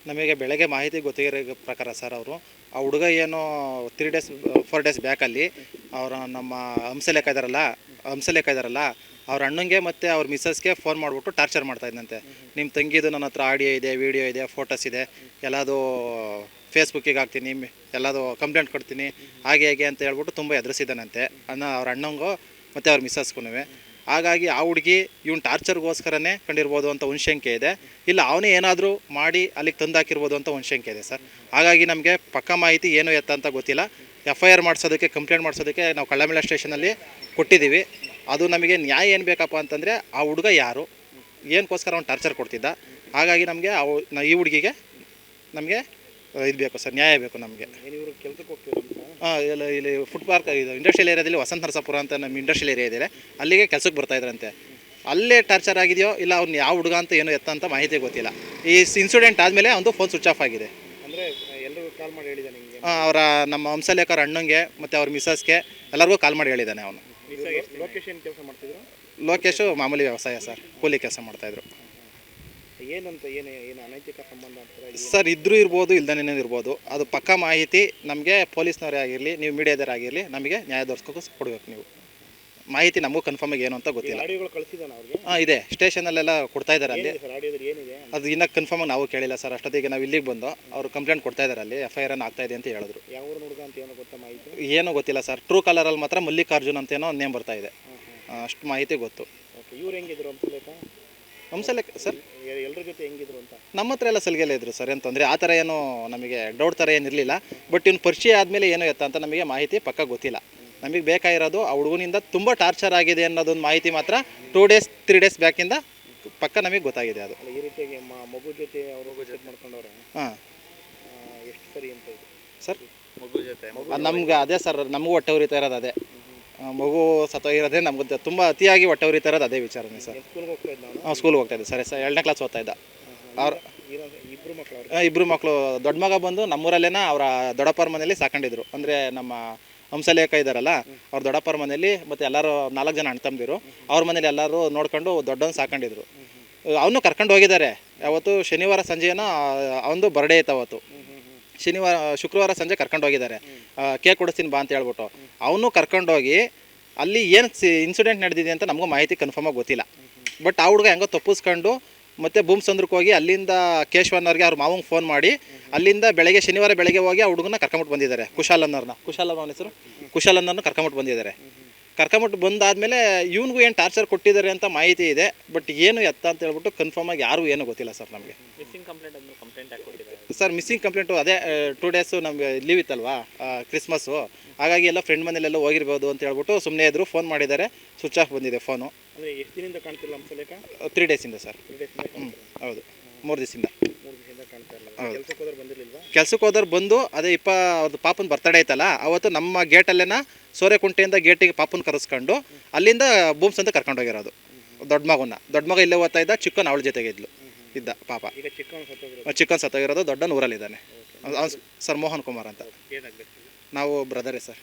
ನಮಗೆ ಬೆಳಗ್ಗೆ ಮಾಹಿತಿ ಗೊತ್ತಿರೋ ಪ್ರಕಾರ ಸರ್ ಅವರು ಆ ಹುಡುಗ ಏನೋ 3 ಡೇಸ್ 4 ಡೇಸ್ ಬ್ಯಾಕಲ್ಲಿ ಅವರ ನಮ್ಮ ಹಂಸಲೇಖ ಇದ್ದಾರಲ್ಲ ಅವ್ರ ಅಣ್ಣಂಗೆ ಮತ್ತು ಅವ್ರ ಮಿಸ್ಸಸ್ಗೆ ಫೋನ್ ಮಾಡಿಬಿಟ್ಟು ಟಾರ್ಚರ್ ಮಾಡ್ತಾಯಿದ್ದಂತೆ. ನಿಮ್ಮ ತಂಗಿದು ನನ್ನ ಹತ್ರ ಆಡಿಯೋ ಇದೆ, ವೀಡಿಯೋ ಇದೆ, ಫೋಟೋಸ್ ಇದೆ, ಎಲ್ಲದು ಫೇಸ್ಬುಕ್ಕಿಗೆ ಹಾಕ್ತೀನಿ, ಎಲ್ಲದು ಕಂಪ್ಲೇಂಟ್ ಕೊಡ್ತೀನಿ, ಹಾಗೆ ಅಂತ ಹೇಳ್ಬಿಟ್ಟು ತುಂಬ ಎದುರಿಸಿದ್ದಾನಂತೆ ಅವ್ರ ಅಣ್ಣಂಗೂ ಮತ್ತು ಅವ್ರ ಮಿಸ್ಸಸ್ಗೂ. ಹಾಗಾಗಿ ಆ ಹುಡುಗಿ ಇವ್ನು ಟಾರ್ಚರ್ಗೋಸ್ಕರನೇ ಕಂಡಿರ್ಬೋದು ಅಂತ ಒಂದು ಶಂಕೆ ಇದೆ, ಇಲ್ಲ ಅವನೇ ಏನಾದರೂ ಮಾಡಿ ಅಲ್ಲಿಗೆ ತಂದಾಕಿರ್ಬೋದು ಅಂತ ಒಂದು ಶಂಕೆ ಇದೆ ಸರ್. ಹಾಗಾಗಿ ನಮಗೆ ಪಕ್ಕ ಮಾಹಿತಿ ಏನು ಎತ್ತ ಅಂತ ಗೊತ್ತಿಲ್ಲ. FIR ಮಾಡಿಸೋದಕ್ಕೆ, ಕಂಪ್ಲೇಂಟ್ ಮಾಡಿಸೋದಕ್ಕೆ ನಾವು ಕಳ್ಳಮೇಳ ಸ್ಟೇಷನಲ್ಲಿ ಕೊಟ್ಟಿದ್ದೀವಿ. ಅದು ನಮಗೆ ನ್ಯಾಯ ಏನು ಬೇಕಪ್ಪ ಅಂತಂದರೆ ಆ ಹುಡುಗ ಯಾರು, ಏನಕ್ಕೋಸ್ಕರ ಅವ್ನು ಟಾರ್ಚರ್ ಕೊಡ್ತಿದ್ದ, ಹಾಗಾಗಿ ನಮಗೆ ಈ ಹುಡುಗಿಗೆ ನಮಗೆ ಇದು ಬೇಕು ಸರ್, ನ್ಯಾಯ ಬೇಕು ನಮಗೆ. ಕೆಲಸಕ್ಕೆ ಹೋಗ್ತೀವಿ ಇಲ್ಲಿ ಫುಡ್ ಪಾರ್ಕ್ ಇದು ಇಂಡಸ್ಟ್ರಿಯಲ್ ಏರಿಯಾದಲ್ಲಿ ವಸಂತ ನರಸಾಪುರ ಅಂತ ನಮ್ಮ ಇಂಡಸ್ಟ್ರಿಯಲ್ ಏರಿಯಾ ಇದೆ, ಅಲ್ಲಿಗೆ ಕೆಲಸಕ್ಕೆ ಬರ್ತಾಯಿದ್ರಂತೆ. ಅಲ್ಲೇ ಟಾರ್ಚರ್ ಆಗಿದೆಯೋ ಇಲ್ಲ ಅವ್ನು ಯಾವ ಹುಡುಗ ಅಂತ ಏನೋ ಎತ್ತ ಅಂತ ಮಾಹಿತಿ ಗೊತ್ತಿಲ್ಲ. ಈ ಇನ್ಸಿಡೆಂಟ್ ಆದಮೇಲೆ ಅವನು ಫೋನ್ ಸ್ವಿಚ್ ಆಫ್ ಆಗಿದೆ. ಅಂದರೆ ಎಲ್ಲರಿಗೂ ಕಾಲ್ ಮಾಡಿ ಹೇಳಿದ್ದಾನೆ ನಿಮಗೆ? ಅವರ ನಮ್ಮ ಹಂಸಲೇಖರ ಅಣ್ಣಂಗೆ ಮತ್ತು ಅವ್ರ ಮಿಸ್ಸಸ್ಗೆ ಎಲ್ಲರಿಗೂ ಕಾಲ್ ಮಾಡಿ ಹೇಳಿದ್ದಾನೆ ಅವನು. ಲೊಕೇಶನ್ ಕೆಲಸ ಮಾಡ್ತಿದ್ರು? ಲೋಕೇಶು ಮಾಮೂಲಿ ವ್ಯವಸಾಯ ಸರ್, ಕೂಲಿ ಕೆಲಸ ಮಾಡ್ತಾಯಿದ್ರು. ಏನು ಅನೈತಿಕ ಸಂಬಂಧ ಅಂತ ಸರ್ ಇದ್ರೂ ಇರ್ಬೋದು, ಇಲ್ದೇ ಇರ್ಬೋದು. ಅದು ಪಕ್ಕ ಮಾಹಿತಿ ನಮಗೆ ಪೊಲೀಸ್ನವರೇ ಆಗಿರಲಿ, ನೀವು ಮೀಡಿಯಾದವರಾಗಿರಲಿ, ನಮಗೆ ನ್ಯಾಯ ದೊರಸ್ಕೋಕೆ ಕೊಡಬೇಕು. ನೀವು ಮಾಹಿತಿ ನಮಗೂ ಕನ್ಫರ್ಮಾಗಿ ಏನು ಅಂತ ಗೊತ್ತಿಲ್ಲ. ಆಡಿಯೋಗಳು ಕಳಿಸಿದ್ದಾನೆ ಅವ್ರಿಗೆ? ಇದೆ, ಸ್ಟೇಷನಲ್ಲೆಲ್ಲ ಕೊಡ್ತಾ ಇದ್ದಾರೆ ಅಲ್ಲಿ. ಆಡಿಯೋದಲ್ಲಿ ಏನಿದೆ ಅದು ಇನ್ನೂ ಕನ್ಫರ್ಮಾಗಿ ನಾವು ಕೇಳಿಲ್ಲ ಸರ್. ಅಷ್ಟೊತ್ತಿಗೆ ನಾವು ಇಲ್ಲಿಗೆ ಬಂದು ಅವರು ಕಂಪ್ಲೇಂಟ್ ಕೊಡ್ತಾ ಇದ್ದಾರೆ, ಅಲ್ಲಿ FIR ಆಗ್ತಾ ಇದೆ ಅಂತ ಹೇಳಿದ್ರು. ಯಾವ ಊರು ಹುಡುಗ ಅಂತ ಏನೋ ಗೊತ್ತಾ ಮಾಹಿತಿ? ಏನೂ ಗೊತ್ತಿಲ್ಲ ಸರ್. ಟ್ರೂ ಕಾಲರಲ್ಲಿ ಮಾತ್ರ ಮಲ್ಲಿಕಾರ್ಜುನ್ ಅಂತ ಏನೋ ನೇಮ್ ಬರ್ತಾ ಇದೆ, ಅಷ್ಟು ಮಾಹಿತಿ ಗೊತ್ತು. ಓಕೆ, ಇವ್ರು ಹೆಂಗಿದ್ರು ಹಂಸಲೇಖ ಸರ್? ಎಲ್ಲರ ಜೊತೆ ಹೆಂಗಿದ್ರು ಅಂತ? ನಮ್ಮ ಹತ್ರ ಎಲ್ಲ ಸಲಿಗೆಲ್ಲ ಇದ್ರು ಸರ್, ಏನು ತೊಂದರೆ ಆ ಥರ ಏನೋ ನಮಗೆ ಡೌಟ್ ಥರ ಏನಿರಲಿಲ್ಲ. ಬಟ್ ಇನ್ನು ಪರಿಚಯ ಆದಮೇಲೆ ಏನೋ ಎತ್ತ ಅಂತ ನಮಗೆ ಮಾಹಿತಿ ಪಕ್ಕ ಗೊತ್ತಿಲ್ಲ. ನಮಗೆ ಬೇಕಾಗಿರೋದು ಆ ಹುಡುಗನಿಂದ ತುಂಬ ಟಾರ್ಚರ್ ಆಗಿದೆ ಅನ್ನೋದೊಂದು ಮಾಹಿತಿ ಮಾತ್ರ 2 ಡೇಸ್ 3 ಡೇಸ್ ಬ್ಯಾಕಿಂದ ಪಕ್ಕ ನಮಗೆ ಗೊತ್ತಾಗಿದೆ. ಅದು ಈ ರೀತಿಯಾಗಿ ಮಗು ಜೊತೆ ಅವರು ಮಾಡ್ಕೊಂಡವ್ರೆ. ಹಾಂ, ಎಷ್ಟು ಸರಿ ಅಂತ ಇದೆ ಸರ್? ಮಗು ಜೊತೆ ನಮ್ಗೆ ಅದೇ ಸರ್, ನಮಗೂ ಹೊಟ್ಟೆ ಉರಿತಾ ಇರೋದು ಅದೇ. ಮಗು ಸತ್ತೋಗಿರೋದೇ ನಮ್ಗೆ ತುಂಬ ಅತಿಯಾಗಿ ಹೊಟ್ಟೆ ಉರಿತಾ ಇರೋದು ಅದೇ ವಿಚಾರನೇ ಸರ್. ಸ್ಕೂಲ್ಗೆ ಹೋಗ್ತಾ ಇದ್ದ? ಸ್ಕೂಲ್ಗೆ ಹೋಗ್ತಾ ಇದ್ದೆ ಸರ್, 2ನೇ ಕ್ಲಾಸ್ ಓದ್ತಾ ಇದ್ದ. ಇಬ್ಬರು ಮಕ್ಕಳು. ದೊಡ್ಡ ಮಗ ಬಂದು ನಮ್ಮೂರಲ್ಲೇನ ಅವರ ದೊಡ್ಡಪ್ಪರ ಮನೇಲಿ ಸಾಕೊಂಡಿದ್ರು. ಅಂದರೆ ನಮ್ಮ ಹಂಸಲೇಖ ಇದ್ದಾರಲ್ಲ, ಅವ್ರ ದೊಡ್ಡಪ್ಪರ ಮನೇಲಿ, ಮತ್ತು ಎಲ್ಲರೂ 4 ಜನ ಅಣ್ಣ ತಮ್ಮದಿರು, ಅವ್ರ ಮನೇಲಿ ಎಲ್ಲರೂ ನೋಡ್ಕೊಂಡು ದೊಡ್ಡವನು ಸಾಕೊಂಡಿದ್ರು. ಅವನು ಕರ್ಕೊಂಡು ಹೋಗಿದ್ದಾರೆ. ಯಾವತ್ತು ಶನಿವಾರ ಸಂಜೆನ ಅವನದು ಬರ್ಡೇ ಇತ್ತು ಅವತ್ತು. ಶುಕ್ರವಾರ ಸಂಜೆ ಕರ್ಕೊಂಡು ಹೋಗಿದ್ದಾರೆ, ಕೇಕ್ ಕೊಡಿಸ್ತೀನಿ ಬಾ ಅಂತ ಹೇಳ್ಬಿಟ್ಟು. ಅವನು ಕರ್ಕೊಂಡೋಗಿ ಅಲ್ಲಿ ಏನು ಇನ್ಸಿಡೆಂಟ್ ನಡೆದಿದೆ ಅಂತ ನಮಗೂ ಮಾಹಿತಿ ಕನ್ಫರ್ಮಾಗಿ ಗೊತ್ತಿಲ್ಲ. ಬಟ್ ಆ ಹುಡುಗ ಹೆಂಗೋ ತಪ್ಪಿಸ್ಕೊಂಡು ಮತ್ತು ಭೂಮಸಂದ್ರಕ್ಕೆ ಹೋಗಿ ಅಲ್ಲಿಂದ ಕೇಶವನ್ನವ್ರಿಗೆ ಅವ್ರ ಮಾವಂಗೆ ಫೋನ್ ಮಾಡಿ ಅಲ್ಲಿಂದ ಶನಿವಾರ ಬೆಳಗ್ಗೆ ಹೋಗಿ ಆ ಹುಡುಗನ ಕರ್ಕೊಂಬಿಟ್ಟು ಬಂದಿದ್ದಾರೆ. ಕುಶಾಲ್ ಅವನ ಹೆಸರು ಕುಶಾಲ್ ಅನ್ನೋರ್ನ ಕರ್ಕೊಂಬಿಟ್ಟು ಬಂದಿದ್ದಾರೆ. ಕರ್ಕೊಂಬಿಟ್ಟು ಬಂದಾದಮೇಲೆ ಇವನಿಗೂ ಏನು ಟಾರ್ಚರ್ ಕೊಟ್ಟಿದ್ದಾರೆ ಅಂತ ಮಾಹಿತಿ ಇದೆ. ಬಟ್ ಏನು ಎತ್ತ ಅಂತ ಹೇಳ್ಬಿಟ್ಟು ಕನ್ಫರ್ಮಾಗಿ ಯಾರೂ ಏನೂ ಗೊತ್ತಿಲ್ಲ ಸರ್ ನಮಗೆ. ಮಿಸ್ಸಿಂಗ್ ಕಂಪ್ಲೇಂಟ್ ಹಾಕ್ಕೊಟ್ಟಿದ್ದಾರೆ ಸರ್. ಮಿಸ್ಸಿಂಗ್ ಕಂಪ್ಲೇಂಟು ಅದೇ 2 ಡೇಸು ನಮಗೆ ಲೀವ್ ಇತ್ತಲ್ವಾ, ಕ್ರಿಸ್ಮಸ್ಸು, ಹಾಗಾಗಿ ಎಲ್ಲ ಫ್ರೆಂಡ್ ಮನೇಲೆಲ್ಲ ಹೋಗಿರ್ಬೋದು ಅಂತ ಹೇಳ್ಬಿಟ್ಟು ಸುಮ್ಮನೆ ಇದ್ರು. ಫೋನ್ ಮಾಡಿದ್ದಾರೆ, ಸ್ವಿಚ್ ಆಫ್ ಬಂದಿದೆ ಫೋನು. ಅಂದರೆ ಎಷ್ಟು ದಿನದಿಂದ ಕಾಣ್ತಿಲ್ಲ ಹಂಸಲೇಖ? 3 ಡೇಸಿಂದ ಸರ್. 3 ಡೇಸಿಂದ? ಹೌದು, 3 ದಿವಸದಿಂದ. 3 ದಿವಸದಿಂದ ಕಾಣ್ತಾ ಇಲ್ಲ. ಕೆಲಸಕ್ಕೆ ಹೋದವ್ರು ಬಂದಿರಲಿಲ್ವಾ? ಕೆಲ್ಸಕ್ಕೆ ಹೋದವ್ರು ಬಂದು ಅದೇ ಅವ್ರದ್ದು ಪಾಪನ ಬರ್ತಡೇ ಐತಲ್ಲ ಅವತ್ತು ನಮ್ಮ ಗೇಟಲ್ಲೇನ ಸೋರೆಕುಂಟೆಯಿಂದ ಗೇಟಿಗೆ ಪಾಪನ ಕರೆಸ್ಕೊಂಡು ಅಲ್ಲಿಂದ ಬೂಮ್ಸ್ ಅಂತ ಕರ್ಕೊಂಡು ಹೋಗಿರೋದು. ದೊಡ್ಡ ಮಗ ಇಲ್ಲೇ ಓದ್ತಾ ಇದ್ದ, ಚಿಕ್ಕನ್ ಅವಳ ಜೊತೆಗೆ ಇದ್ದ ಪಾಪ. ಈಗ ಚಿಕ್ಕನ್ ಸತ್ತೋಗಿರೋದು, ದೊಡ್ಡ ಊರಲ್ಲಿದ್ದಾನೆ ಸರ್. ಮೋಹನ್ ಕುಮಾರ್ ಅಂತ. ಏನಾಗಬೇಕು? ನಾವು ಬ್ರದರೇ ಸರ್.